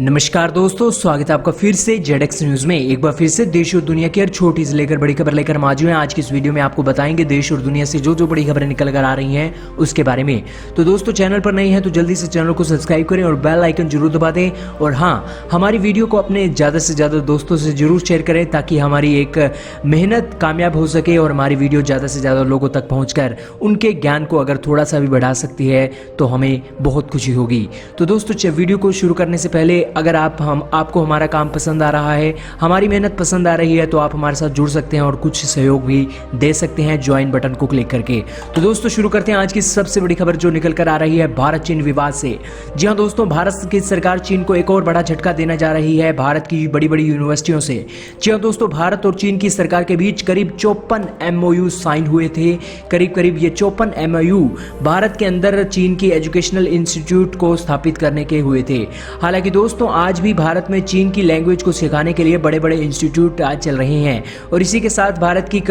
नमस्कार दोस्तों, स्वागत है आपका फिर से जेडएक्स न्यूज में। एक बार फिर से देश और दुनिया की हर छोटी से लेकर बड़ी खबर लेकर हम हाजिर हैं। आज की इस वीडियो में आपको बताएंगे देश और दुनिया से जो बड़ी खबरें निकल कर आ रही हैं उसके बारे में। तो दोस्तों, चैनल पर नए हैं तो जल्दी से चैनल को सब्सक्राइब करें और बेल आइकन जरूर दबा दें। और हाँ, हमारी वीडियो को अपने ज़्यादा से ज़्यादा दोस्तों से जरूर शेयर करें ताकि हमारी एक मेहनत कामयाब हो सके और हमारी वीडियो ज़्यादा से ज़्यादा लोगों तक पहुँच उनके ज्ञान को अगर थोड़ा सा भी बढ़ा सकती है तो हमें बहुत खुशी होगी। तो दोस्तों, वीडियो को शुरू करने से पहले अगर आपको हमारा काम पसंद आ रहा है, हमारी मेहनत पसंद आ रही है तो आप हमारे साथ जुड़ सकते हैं और कुछ सहयोग भी दे सकते हैं ज्वाइन बटन को क्लिक करके। तो दोस्तों, शुरू करते हैं आज की सबसे बड़ी खबर जो निकल कर आ रही है भारत चीन विवाद से। जी हां दोस्तों, भारत की सरकार चीन को एक और बड़ा झटका देने जा रही है भारत की बड़ी बड़ी यूनिवर्सिटियों से। जी हां दोस्तों, भारत और चीन की सरकार के बीच करीब 54 MOU साइन हुए थे। करीब ये 54 MOU भारत के अंदर चीन की एजुकेशनल इंस्टीट्यूट को स्थापित करने के हुए थे। हालांकि दोस्तों, आज भी भारत में चीन की लैंग्वेज को सिखाने के लिए बड़े बड़े इंस्टीट्यूट आज चल रहे हैं और इसी के साथ भारत की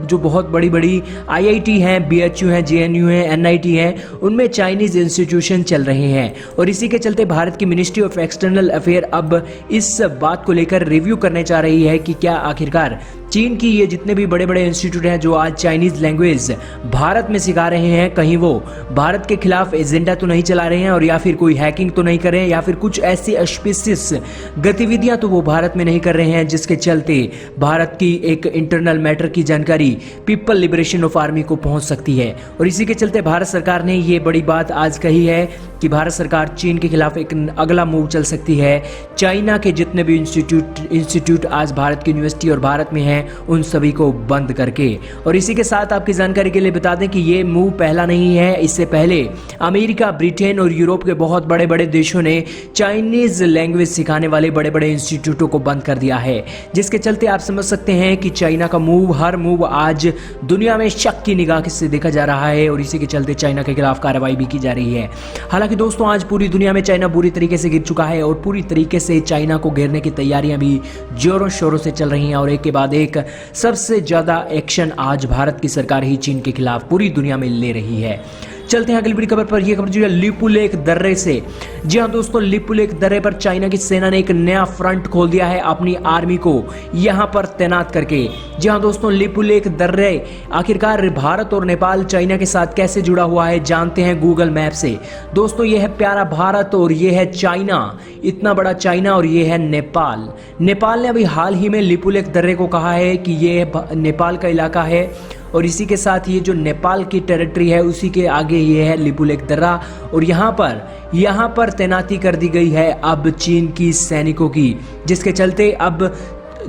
जो बहुत बड़ी बड़ी IIT हैं, BHU हैं, JNU हैं, NIT हैं, उनमें चाइनीज इंस्टीट्यूशन चल रहे हैं। और इसी के चलते भारत की मिनिस्ट्री ऑफ एक्सटर्नल अफेयर अब इस बात को लेकर रिव्यू करने जा रही है कि क्या आखिरकार चीन की ये जितने भी बड़े बड़े इंस्टीट्यूट हैं जो आज चाइनीज लैंग्वेज भारत में सिखा रहे हैं, कहीं वो भारत के खिलाफ एजेंडा तो नहीं चला रहे हैं और या फिर कोई हैकिंग तो नहीं कर रहे हैं या फिर कुछ ऐसी अस्पिशियस गतिविधियां तो वो भारत में नहीं कर रहे हैं जिसके चलते भारत की एक इंटरनल मैटर की जानकारी पीपल लिबरेशन ऑफ आर्मी को पहुंच सकती है। और इसी के चलते भारत सरकार ने ये बड़ी बात आज कही है कि भारत सरकार चीन के खिलाफ एक अगला मूव चल सकती है। चाइना के जितने भी इंस्टीट्यूट आज भारत की यूनिवर्सिटी और भारत में हैं उन सभी को बंद करके। और इसी के साथ आपकी जानकारी के लिए बता दें कि ये मूव पहला नहीं है। इससे पहले अमेरिका, ब्रिटेन और यूरोप के बहुत बड़े बड़े देशों ने चाइनीज लैंग्वेज सिखाने वाले बड़े बड़े इंस्टीट्यूटों को बंद कर दिया है, जिसके चलते आप समझ सकते हैं कि चाइना का हर मूव आज दुनिया में शक की निगाह से देखा जा रहा है और इसी के चलते चाइना के खिलाफ कार्रवाई भी की जा रही है। हालांकि दोस्तों, आज पूरी दुनिया में चाइना बुरी तरीके से गिर चुका है और पूरी तरीके से चाइना को घेरने की तैयारियां भी जोरों शोरों से चल रही हैं और एक के बाद एक सबसे ज्यादा एक्शन आज भारत की सरकार ही चीन के खिलाफ पूरी दुनिया में ले रही है। चलते हैं अगली बड़ी खबर पर। यह खबर जो है लिपुलेख दर्रे से। जी हां दोस्तों, लिपुलेख दर्रे पर चाइना की सेना ने एक नया फ्रंट खोल दिया है अपनी आर्मी को यहां पर तैनात करके। जी हां दोस्तों, लिपुलेख दर्रे आखिरकार भारत और नेपाल चाइना के साथ कैसे जुड़ा हुआ है जानते हैं गूगल मैप से। दोस्तों, यह है प्यारा भारत और यह है चाइना, इतना बड़ा चाइना और यह है नेपाल। नेपाल ने अभी हाल ही में लिपुलेख दर्रे को कहा है कि यह नेपाल का इलाका है और इसी के साथ ये जो नेपाल की टेरिटरी है उसी के आगे ये है लिपुलेख दर्रा और यहाँ पर तैनाती कर दी गई है अब चीन की सैनिकों की, जिसके चलते अब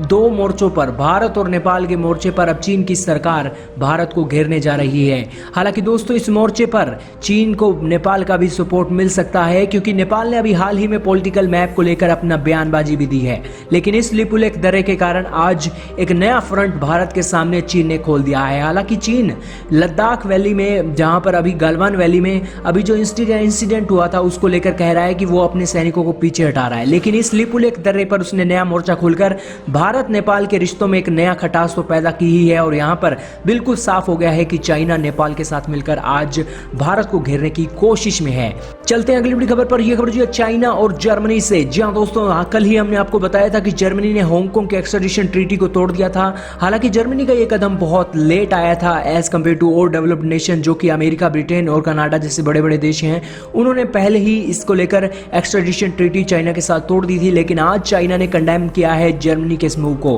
दो मोर्चों पर, भारत और नेपाल के मोर्चे पर अब चीन की सरकार भारत को घेरने जा रही है। हालांकि दोस्तों, इस मोर्चे पर चीन को नेपाल का भी सपोर्ट मिल सकता है क्योंकि नेपाल ने अभी हाल ही में पॉलिटिकल मैप को लेकर अपना बयानबाजी भी दी है। लेकिन इस लिपुलेख दर्रे के कारण आज एक नया फ्रंट भारत के सामने चीन ने खोल दिया है। हालांकि चीन लद्दाख वैली में, जहां पर अभी गलवान वैली में अभी जो इंसिडेंट हुआ था उसको लेकर कह रहा है कि वो अपने सैनिकों को पीछे हटा रहा है, लेकिन इस लिपुलेख दर्रे पर उसने नया मोर्चा खोलकर भारत नेपाल के रिश्तों में एक नया खटास तो पैदा की ही है और यहां पर बिल्कुल साफ हो गया है कि चाइना नेपाल के साथ मिलकर आज भारत को घेरने की कोशिश में है। चलते हैं अगली बड़ी खबर पर। यह खबर जो है चाइना और जर्मनी से। जी हां दोस्तों, कल ही हमने आपको बताया था कि जर्मनी ने हांगकांग के एक्स्ट्राडिशन ट्रीटी को तोड़ दिया था। हालांकि जर्मनी का यह कदम बहुत लेट आया था एज कम्पेयर टू और डेवलप्ड नेशन जो कि अमेरिका, ब्रिटेन और कनाडा जैसे बड़े बड़े देश हैं। उन्होंने पहले ही इसको लेकर एक्स्ट्राडिशन ट्रीटी चाइना के साथ तोड़ दी थी, लेकिन आज चाइना ने कंडेम किया है जर्मनी के इस मूव को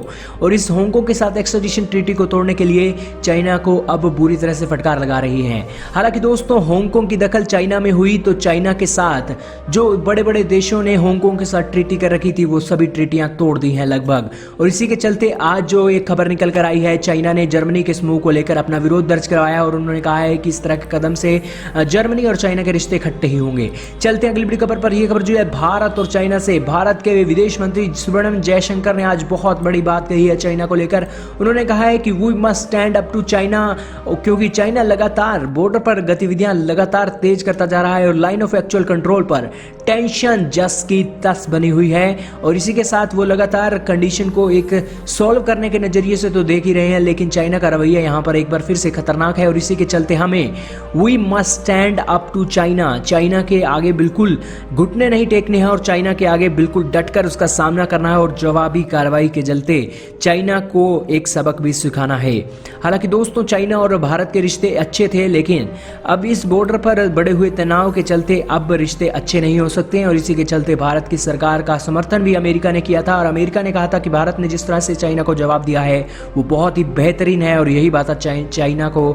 और इस हांगकांग के साथ एक्स्ट्राडिशन ट्रीटी को तोड़ने के लिए चाइना को अब बुरी तरह से फटकार लगा रही है। हालांकि दोस्तों, हांगकांग की दखल चाइना में हुई तो चाइना के साथ जो बड़े बड़े देशों ने हांगकांग के साथ ट्रीटी कर रखी थी वो सभी ट्रीटियां तोड़ दी हैं लगभग। और इसी के चलते आज जो एक खबर निकल कर आई है, चाइना ने जर्मनी के इस मूव को लेकर अपना विरोध दर्ज करवाया और उन्होंने कहा है कि इस तरह के कदम से जर्मनी और चाइना के रिश्ते खट्टे ही होंगे। चलते हैं अगली बड़ी खबर पर। यह खबर जो है भारत और चाइना से। भारत के विदेश मंत्री सुब्रमण्यम जयशंकर ने आज बहुत बड़ी बात कही है चाइना को लेकर। उन्होंने कहा है कि we must stand up to China, क्योंकि चाइना लगातार बॉर्डर पर गतिविधियां लगातार तेज करता जा रहा है और लाइन ऑफ एक्चुअल कंट्रोल पर टेंशन जस की तस बनी हुई है और इसी के साथ वो लगातार कंडीशन को एक सॉल्व करने के नजरिए से तो देख ही रहे हैं, लेकिन चाइना का रवैया यहाँ पर एक बार फिर से खतरनाक है और इसी के चलते हमें we must stand up to China, China के आगे बिल्कुल घुटने नहीं टेकने हैं और चाइना के आगे बिल्कुल डटकर उसका सामना करना है और जवाबी कार्रवाई के चलते चाइना को एक सबक भी सिखाना है। हालांकि दोस्तों चाइना और भारत के रिश्ते अच्छे थे, लेकिन अब इस बॉर्डर पर बढ़े हुए तनाव के चलते अब रिश्ते अच्छे नहीं हो सकते हैं और इसी के चलते भारत की सरकार का समर्थन भी अमेरिका ने किया था और अमेरिका ने कहा था कि भारत ने जिस तरह से चाइना को जवाब दिया है वो बहुत ही बेहतरीन है और यही बात चाइना को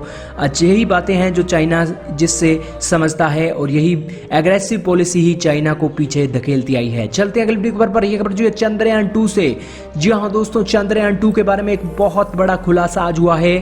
यही बातें हैं जो चाइना जिससे समझता है और यही एग्रेसिव पॉलिसी ही चाइना को पीछे धकेलती आई है। चलते हैं अगली खबर पर। यह खबर जो है चंद्रयान 2 से। जी हाँ दोस्तों, चंद्रयान 2 के बारे में एक बहुत बड़ा खुलासा आज हुआ है।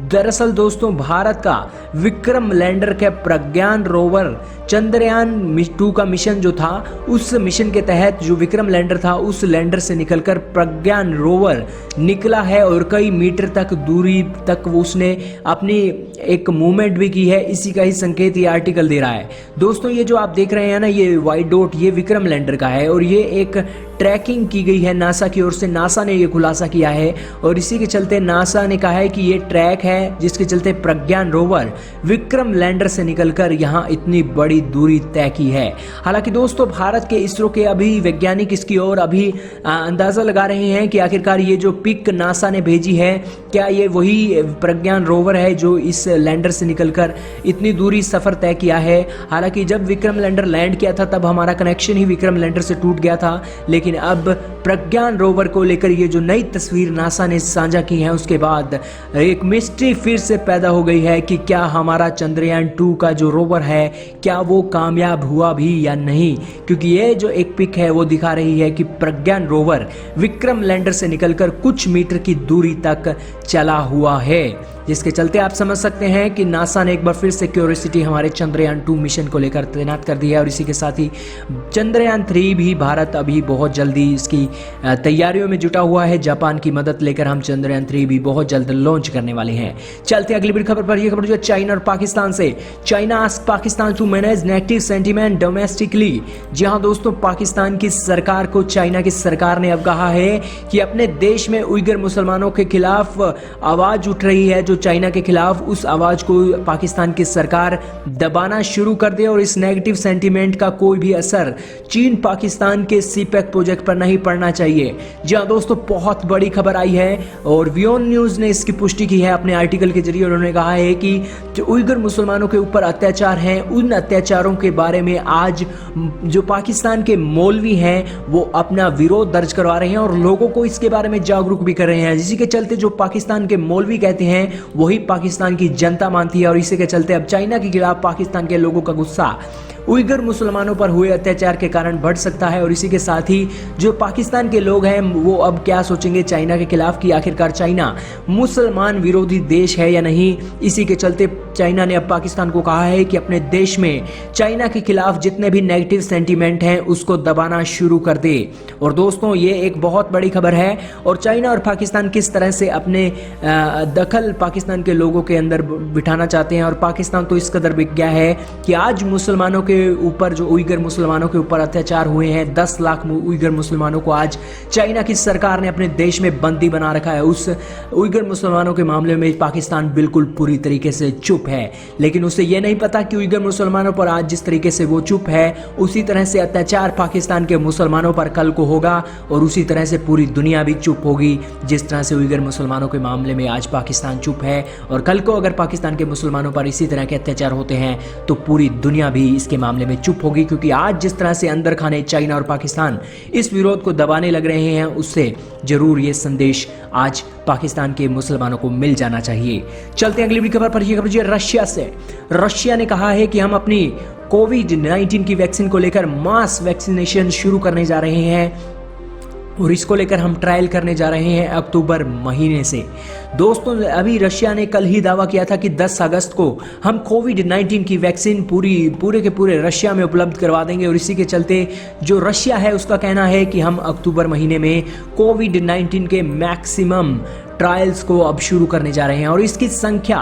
दरअसल दोस्तों भारत का विक्रम लैंडर के प्रज्ञान रोवर चंद्रयान 2 का मिशन जो था, उस मिशन के तहत जो विक्रम लैंडर था उस लैंडर से निकलकर प्रज्ञान रोवर निकला है और कई मीटर तक दूरी तक उसने अपनी एक मूवमेंट भी की है। इसी का ही संकेत ये आर्टिकल दे रहा है। दोस्तों ये जो आप देख रहे हैं ना, ये व्हाइट डॉट, ये विक्रम लैंडर का है और ये एक ट्रैकिंग की गई है नासा की ओर से। नासा ने ये खुलासा किया है और इसी के चलते नासा ने कहा है कि ये ट्रैक है जिसके चलते प्रज्ञान रोवर विक्रम लैंडर से निकलकर यहाँ इतनी बड़ी दूरी तय की है। हालांकि दोस्तों भारत के इसरो के अभी वैज्ञानिक इसकी ओर अभी अंदाजा लगा रहे हैं कि आखिरकार ये जो पिक नासा ने भेजी है क्या ये वही प्रज्ञान रोवर है जो इस लैंडर से निकलकर इतनी दूरी सफर तय किया है। हालांकि जब विक्रम लैंडर लैंड किया था तब हमारा कनेक्शन ही विक्रम लैंडर से टूट गया था, लेकिन अब प्रज्ञान रोवर को लेकर ये जो नई तस्वीर नासा ने साझा की है उसके बाद एक मिस्ट्री फिर से पैदा हो गई है कि क्या हमारा चंद्रयान 2 का जो रोवर है क्या वो कामयाब हुआ भी या नहीं, क्योंकि ये जो एक पिक है वो दिखा रही है कि प्रज्ञान रोवर विक्रम लैंडर से निकलकर कुछ मीटर की दूरी तक चला हुआ है, जिसके चलते आप समझ सकते हैं कि नासा ने एक बार फिर से क्यूरियोसिटी हमारे चंद्रयान 2 मिशन को लेकर तैनात कर दी है और इसी के साथ ही चंद्रयान 3 भी भारत अभी बहुत जल्दी इसकी तैयारियों में जुटा हुआ है। जापान की मदद लेकर हम चंद्रयान 3 भी बहुत जल्द लॉन्च करने वाले हैं। चलते अगली बड़ी खबर पर। यह खबर जो है चाइना और पाकिस्तान से। China asks Pakistan to manage negative sentiment domestically. जी हाँ दोस्तों, पाकिस्तान की सरकार को चाइना की सरकार ने अब कहा है कि अपने देश में उइगर मुसलमानों के खिलाफ आवाज उठ रही है जो चाइना के खिलाफ, उस आवाज को पाकिस्तान की सरकार दबाना शुरू कर दे और इस नेगेटिव सेंटीमेंट का कोई भी असर चीन पाकिस्तान के सीपेक प्रोजेक्ट पर नहीं पड़ना चाहिए। जी हाँ दोस्तों, बहुत बड़ी खबर आई है और वियोन न्यूज ने इसकी पुष्टि की है अपने आर्टिकल के जरिए। उन्होंने कहा है कि जो उइगर मुसलमानों के ऊपर अत्याचार हैं उन अत्याचारों के बारे में आज जो पाकिस्तान के मौलवी हैं वो अपना विरोध दर्ज करवा रहे हैं और लोगों को इसके बारे में जागरूक भी कर रहे हैं, जिसी के चलते जो पाकिस्तान के मौलवी कहते हैं वही पाकिस्तान की जनता मानती है और इसी के चलते अब चाइना के खिलाफ पाकिस्तान के लोगों का गुस्सा उइगर मुसलमानों पर हुए अत्याचार के कारण बढ़ सकता है और इसी के साथ ही जो पाकिस्तान के लोग हैं वो अब क्या सोचेंगे चाइना के खिलाफ कि आखिरकार चाइना मुसलमान विरोधी देश है या नहीं। इसी के चलते चाइना ने अब पाकिस्तान को कहा है कि अपने देश में चाइना के खिलाफ जितने भी नेगेटिव सेंटीमेंट हैं उसको दबाना शुरू कर दे। और दोस्तों ये एक बहुत बड़ी खबर है और चाइना और पाकिस्तान किस तरह से अपने दखल पाकिस्तान के लोगों के अंदर बिठाना चाहते हैं और पाकिस्तान तो इस कदर बिक गया है कि आज मुसलमानों के ऊपर जो उइगर मुसलमानों के ऊपर अत्याचार हुए हैं 10 लाख उइगर मुसलमानों को आज चाइना की सरकार ने अपने देश में बंदी बना रखा है। उस उइगर मुसलमानों के मामले में पाकिस्तान बिल्कुल पूरी तरीके से चुप है, लेकिन उसे यह नहीं पता कि उइगर मुसलमानों पर आज जिस तरीके से वो चुप है उसी तरह से अत्याचार पाकिस्तान के मुसलमानों पर कल को होगा और उसी तरह से पूरी दुनिया भी चुप होगी। जिस तरह से उइगर मुसलमानों के मामले में आज पाकिस्तान चुप है और कल को अगर पाकिस्तान के मुसलमानों पर इसी तरह के अत्याचार होते हैं तो पूरी दुनिया भी इसके मामले में चुप होगी, क्योंकि आज जिस तरह से अंदर खाने चाइना और पाकिस्तान इस विरोध को दबाने लग रहे हैं उससे जरूर ये संदेश आज पाकिस्तान के मुसलमानों को मिल जाना चाहिए। चलते हैं अगली बड़ी खबर पर। यह खबर रशिया से। रशिया ने कहा है कि हम अपनी कोविड-19 की वैक्सीन को लेकर मास वैक्सीनेशन शुरू करने जा रहे हैं और इसको लेकर हम ट्रायल करने जा रहे हैं अक्टूबर महीने से। दोस्तों अभी रशिया ने कल ही दावा किया था कि 10 अगस्त को हम कोविड-19 की वैक्सीन पूरे के पूरे रशिया में उपलब्ध करवा देंगे और इसी के चलते जो रशिया है उसका कहना है कि हम अक्टूबर महीने में कोविड-19 के मैक्सिमम ट्रायल्स को अब शुरू करने जा रहे हैं और इसकी संख्या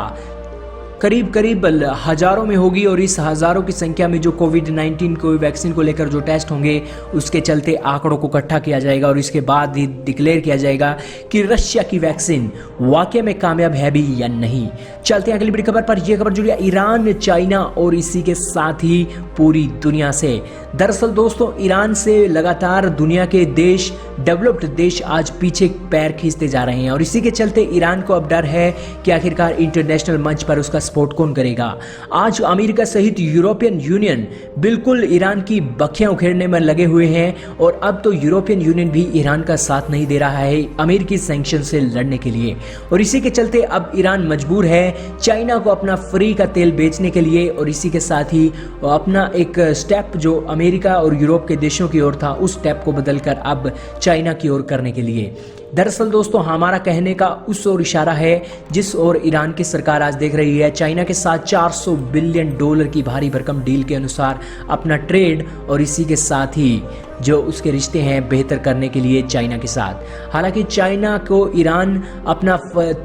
करीब करीब हजारों में होगी और इस हजारों की संख्या में जो कोविड-19 को वैक्सीन को लेकर जो टेस्ट होंगे उसके चलते आंकड़ों को इकट्ठा किया जाएगा और इसके बाद ही डिक्लेयर किया जाएगा कि रशिया की वैक्सीन वाकई में कामयाब है भी या नहीं। चलते हैं अगली बड़ी खबर पर। यह खबर जुड़ी है ईरान, चाइना और इसी के साथ ही पूरी दुनिया से। दरअसल दोस्तों, ईरान से लगातार दुनिया के देश, डेवलप्ड देश आज पीछे पैर खींचते जा रहे हैं और इसी के चलते ईरान को अब डर है कि आखिरकार इंटरनेशनल मंच पर उसका सपोर्ट कौन करेगा। आज अमेरिका सहित यूरोपियन यूनियन बिल्कुल ईरान की बखियां उखेड़ने में लगे हुए हैं और अब तो यूरोपियन यूनियन भी ईरान का साथ नहीं दे रहा है अमेरिकी सैंक्शन से लड़ने के लिए और इसी के चलते अब ईरान मजबूर है चाइना को अपना फ्री का तेल बेचने के लिए और इसी के साथ ही अपना एक स्टेप जो अमेरिका और यूरोप के देशों की ओर था उस स्टेप को बदलकर अब चाइना की ओर करने के लिए। दरअसल दोस्तों, हमारा कहने का उस ओर इशारा है जिस ओर ईरान की सरकार आज देख रही है। चाइना के साथ $400 बिलियन की भारी भरकम डील के अनुसार अपना ट्रेड और इसी के साथ ही जो उसके रिश्ते हैं बेहतर करने के लिए चाइना के साथ। हालांकि चाइना को ईरान अपना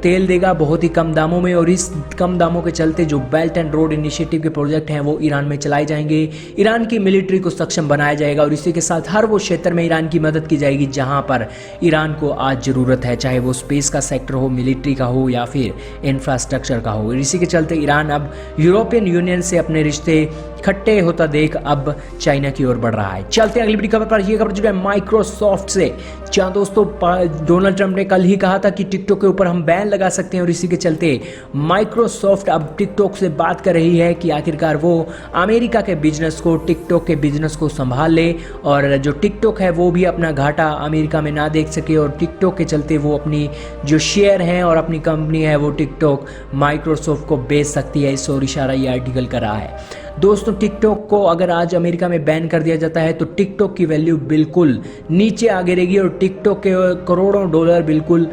तेल देगा बहुत ही कम दामों में और इस कम दामों के चलते जो बेल्ट एंड रोड इनिशिएटिव के प्रोजेक्ट हैं वो ईरान में चलाए जाएंगे। ईरान की मिलिट्री को सक्षम बनाया जाएगा और इसी के साथ हर वो क्षेत्र में ईरान की मदद की जाएगी जहां पर ईरान को आज ज़रूरत है, चाहे वो स्पेस का सेक्टर हो, मिलिट्री का हो या फिर इंफ्रास्ट्रक्चर का हो। इसी के चलते ईरान अब यूरोपियन यूनियन से अपने रिश्ते खट्टे होता देख अब चाइना की ओर बढ़ रहा है। चलते अगली बड़ी खबर पर। यह खबर जो है माइक्रोसॉफ्ट से। जहां दोस्तों डोनाल्ड ट्रंप ने कल ही कहा था कि टिकटॉक के ऊपर हम बैन लगा सकते हैं और इसी के चलते माइक्रोसॉफ्ट अब टिकटॉक से बात कर रही है कि आखिरकार वो अमेरिका के बिजनेस को, टिकटॉक के बिजनेस को संभाल ले और जो टिकटॉक है वो भी अपना घाटा अमेरिका में ना देख सके और टिकटॉक के चलते वो अपनी जो शेयर हैं और अपनी कंपनी है वो टिकटॉक माइक्रोसॉफ्ट को बेच सकती है। इस ओर इशारा ये आर्टिकल कर रहा है। दोस्तों, टिकटॉक को अगर आज अमेरिका में बैन कर दिया जाता है तो टिकटॉक की वैल्यू बिल्कुल नीचे आ गिरेगी और टिकटॉक के करोड़ों डॉलर बिल्कुल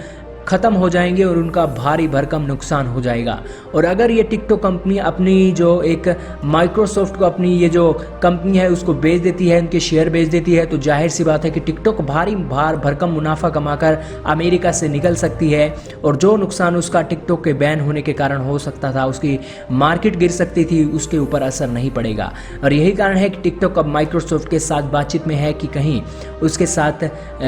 खत्म हो जाएंगे और उनका भारी भरकम नुकसान हो जाएगा। और अगर ये टिकटॉक कंपनी अपनी जो एक माइक्रोसॉफ्ट को अपनी ये जो कंपनी है उसको बेच देती है, उनके शेयर बेच देती है, तो जाहिर सी बात है कि टिकटॉक भारी भरकम मुनाफा कमाकर अमेरिका से निकल सकती है और जो नुकसान उसका टिकटॉक के बैन होने के कारण हो सकता था, उसकी मार्केट गिर सकती थी, उसके ऊपर असर नहीं पड़ेगा। और यही कारण है कि टिकटॉक अब माइक्रोसॉफ्ट के साथ बातचीत में है कि कहीं उसके साथ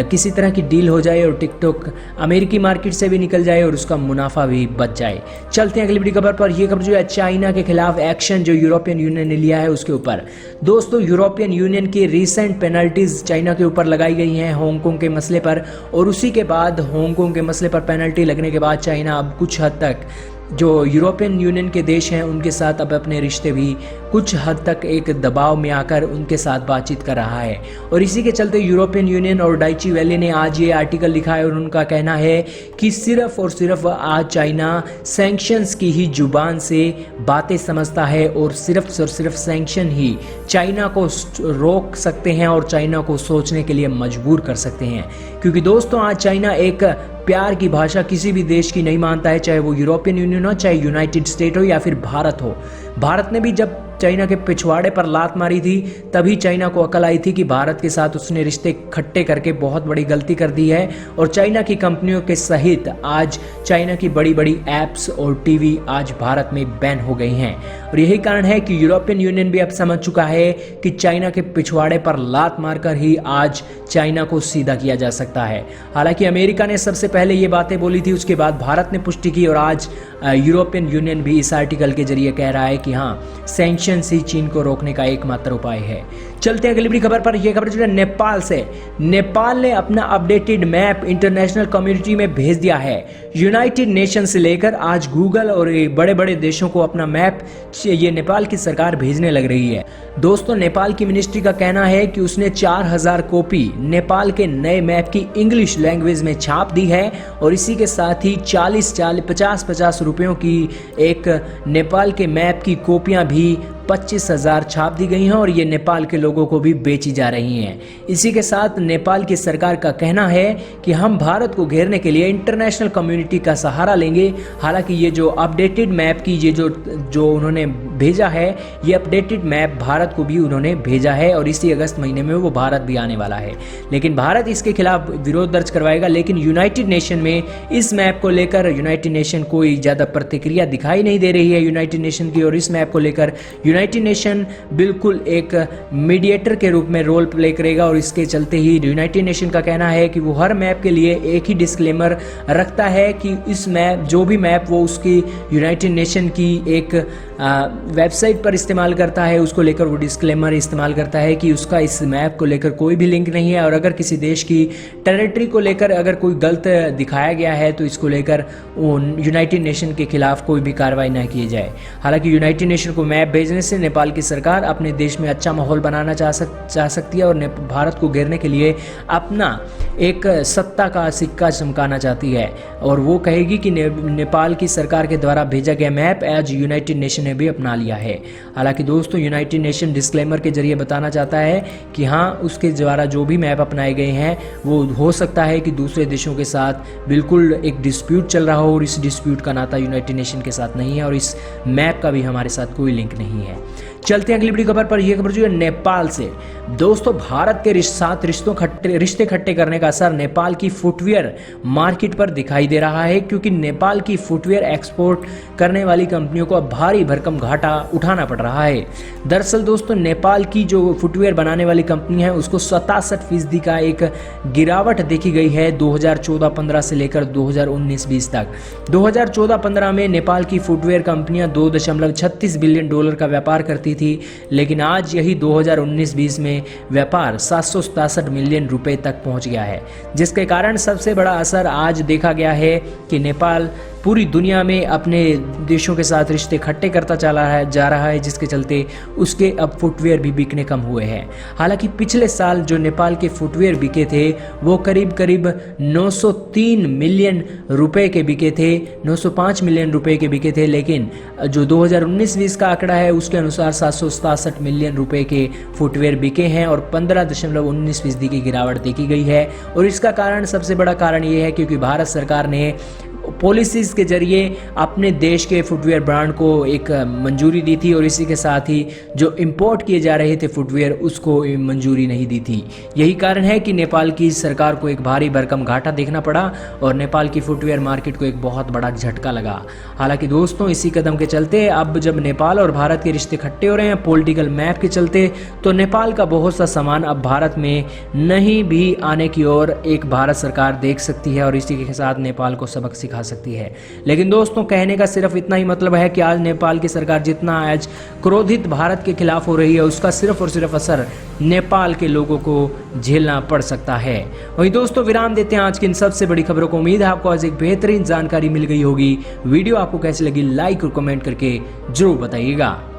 किसी तरह की डील हो जाए और टिकटॉक अमेरिकी मार्केट से भी निकल जाए और उसका मुनाफा भी बच जाए। चलते हैं अगली बड़ी खबर पर। यह खबर जो है चाइना के खिलाफ एक्शन जो यूरोपियन यूनियन ने लिया है उसके ऊपर। दोस्तों, यूरोपियन यूनियन की रीसेंट पेनल्टीज चाइना के ऊपर लगाई गई हैं हांगकांग के मसले पर और उसी के बाद हांगकांग के मसले पर पेनल्टी लगने के बाद चाइना अब कुछ हद तक जो यूरोपियन यूनियन के देश हैं उनके साथ अब अपने रिश्ते भी कुछ हद तक एक दबाव में आकर उनके साथ बातचीत कर रहा है और इसी के चलते यूरोपियन यूनियन और डाइची वेले ने आज ये आर्टिकल लिखा है और उनका कहना है कि सिर्फ और सिर्फ आज चाइना सैंक्शंस की ही जुबान से बातें समझता है और सिर्फ सैंक्शन ही चाइना को रोक सकते हैं और चाइना को सोचने के लिए मजबूर कर सकते हैं। क्योंकि दोस्तों, आज चाइना एक प्यार की भाषा किसी भी देश की नहीं मानता है, चाहे वो यूरोपियन यूनियन हो, चाहे यूनाइटेड स्टेट हो या फिर भारत हो। भारत ने भी जब चाइना के पिछवाड़े पर लात मारी थी तभी चाइना को अकल आई थी कि भारत के साथ उसने रिश्ते खट्टे करके बहुत बड़ी गलती कर दी है और चाइना की कंपनियों के सहित आज चाइना की बड़ी बड़ी ऐप्स और टीवी आज भारत में बैन हो गई हैं। और यही कारण है कि यूरोपियन यूनियन भी अब समझ चुका है कि चाइना के पिछवाड़े पर लात मारकर ही आज चाइना को सीधा किया जा सकता है। हालांकि अमेरिका ने सबसे पहले ये बातें बोली थी, उसके बाद भारत ने पुष्टि की और आज यूरोपियन यूनियन भी इस आर्टिकल के जरिए कह रहा है कि हाँ, सैंक्शन ही चीन को रोकने का एकमात्र उपाय है। चलते हैं अगली बड़ी खबर पर। यह खबर जो है नेपाल से। नेपाल ने अपना अपडेटेड मैप इंटरनेशनल कम्युनिटी में भेज दिया है। यूनाइटेड नेशन से लेकर आज गूगल और बड़े बड़े देशों को अपना मैप ये नेपाल की सरकार भेजने लग रही है। दोस्तों, नेपाल की मिनिस्ट्री का कहना है कि उसने 4000 कॉपी नेपाल के नए मैप की इंग्लिश लैंग्वेज में छाप दी है और इसी के साथ ही 50-50 रुपयों की एक नेपाल के मैप की कॉपियां भी 25,000 छाप दी गई हैं और ये नेपाल के लोगों को भी बेची जा रही हैं। इसी के साथ नेपाल की सरकार का कहना है कि हम भारत को घेरने के लिए इंटरनेशनल कम्युनिटी का सहारा लेंगे। हालांकि ये जो अपडेटेड मैप की ये जो उन्होंने भेजा है, ये अपडेटेड मैप भारत को भी उन्होंने भेजा है और इसी अगस्त महीने में वो भारत भी आने वाला है। लेकिन भारत इसके खिलाफ विरोध दर्ज करवाएगा। लेकिन यूनाइटेड नेशन में इस मैप को लेकर यूनाइटेड नेशन कोई ज़्यादा प्रतिक्रिया दिखाई नहीं दे रही है यूनाइटेड नेशन की। और इस मैप को लेकर यूनाइटेड नेशन बिल्कुल एक मीडिएटर के रूप में रोल प्ले करेगा और इसके चलते ही यूनाइटेड नेशन का कहना है कि वो हर मैप के लिए एक ही डिस्क्लेमर रखता है कि इस मैप जो भी मैप वो उसकी यूनाइटेड नेशन की एक वेबसाइट पर इस्तेमाल करता है, उसको लेकर वो डिस्क्लेमर इस्तेमाल करता है कि उसका इस मैप को लेकर कोई भी लिंक नहीं है। और अगर किसी देश की टेरिटरी को लेकर अगर कोई गलत दिखाया गया है तो इसको लेकर यूनाइटेड नेशन के खिलाफ कोई भी कार्रवाई ना की जाए। हालांकि यूनाइटेड नेशन को मैप भेजने से नेपाल की सरकार अपने देश में अच्छा माहौल बनाना चाह सकती है और भारत को घेरने के लिए अपना एक सत्ता का सिक्का चमकाना चाहती है और वो कहेगी कि नेपाल की सरकार के द्वारा भेजा गया मैप आज यूनाइटेड नेशन ने भी अपना लिया है। हालांकि दोस्तों, यूनाइटेड नेशन डिस्क्लेमर के जरिए बताना चाहता है कि हाँ, उसके द्वारा जो भी मैप अपनाए गए हैं वो हो सकता है कि दूसरे देशों के साथ बिल्कुल एक डिस्प्यूट चल रहा हो और इस डिस्प्यूट का नाता यूनाइटेड नेशन के साथ नहीं है और इस मैप का भी हमारे साथ कोई लिंक नहीं है। चलते हैं अगली बड़ी खबर पर। यह खबर जो है नेपाल से। दोस्तों, भारत के साथ रिश्ते खट्टे करने का असर नेपाल की फुटवियर मार्केट पर दिखाई दे रहा है, क्योंकि नेपाल की फुटवियर एक्सपोर्ट करने वाली कंपनियों को अब भारी भरकम घाटा उठाना पड़ रहा है। दरअसल दोस्तों, नेपाल की जो फुटवियर बनाने वाली कंपनी है उसको 67% का एक गिरावट देखी गई है 2014-15 से लेकर 2019-20 तक। 2014-15 में नेपाल की फुटवियर कंपनियां $2.36 बिलियन का व्यापार करती थी, लेकिन आज यही 2019-20 में व्यापार 767 मिलियन रुपए तक पहुंच गया है, जिसके कारण सबसे बड़ा असर आज देखा गया है कि नेपाल पूरी दुनिया में अपने देशों के साथ रिश्ते खट्टे करता जा रहा है, जिसके चलते उसके अब फुटवेयर भी बिकने कम हुए हैं। हालांकि पिछले साल जो नेपाल के फुटवेयर बिके थे वो करीब 903 मिलियन रुपए के बिके थे, 905 मिलियन रुपए के बिके थे, लेकिन जो 2019-20 का आंकड़ा है उसके अनुसार 767 मिलियन रुपए के फुटवेयर बिके हैं और 15.19% की गिरावट देखी गई है। और इसका कारण, सबसे बड़ा कारण ये है क्योंकि भारत सरकार ने पॉलिसीज़ के जरिए अपने देश के फुटवेयर ब्रांड को एक मंजूरी दी थी और इसी के साथ ही जो इंपोर्ट किए जा रहे थे फुटवेयर उसको मंजूरी नहीं दी थी। यही कारण है कि नेपाल की सरकार को एक भारी भरकम घाटा देखना पड़ा और नेपाल की फुटवेयर मार्केट को एक बहुत बड़ा झटका लगा। हालांकि दोस्तों, इसी कदम के चलते अब जब नेपाल और भारत के रिश्ते खट्टे हो रहे हैं पॉलिटिकल मैप के चलते, तो नेपाल का बहुत सा सामान अब भारत में नहीं भी आने की ओर एक भारत सरकार देख सकती है और इसी के साथ नेपाल को सबक सिखा सकती है। लेकिन दोस्तों, कहने का सिर्फ इतना ही मतलब है कि आज नेपाल की सरकार जितना आज क्रोधित भारत के खिलाफ हो रही है उसका सिर्फ और सिर्फ असर नेपाल के लोगों को झेलना पड़ सकता है। वहीं दोस्तों, विराम देते हैं आज की इन सबसे बड़ी खबरों को। उम्मीद है आपको आज एक बेहतरीन जानकारी मिल गई होगी। वीडियो आपको कैसी लगी लाइक और कमेंट करके जरूर बताइएगा।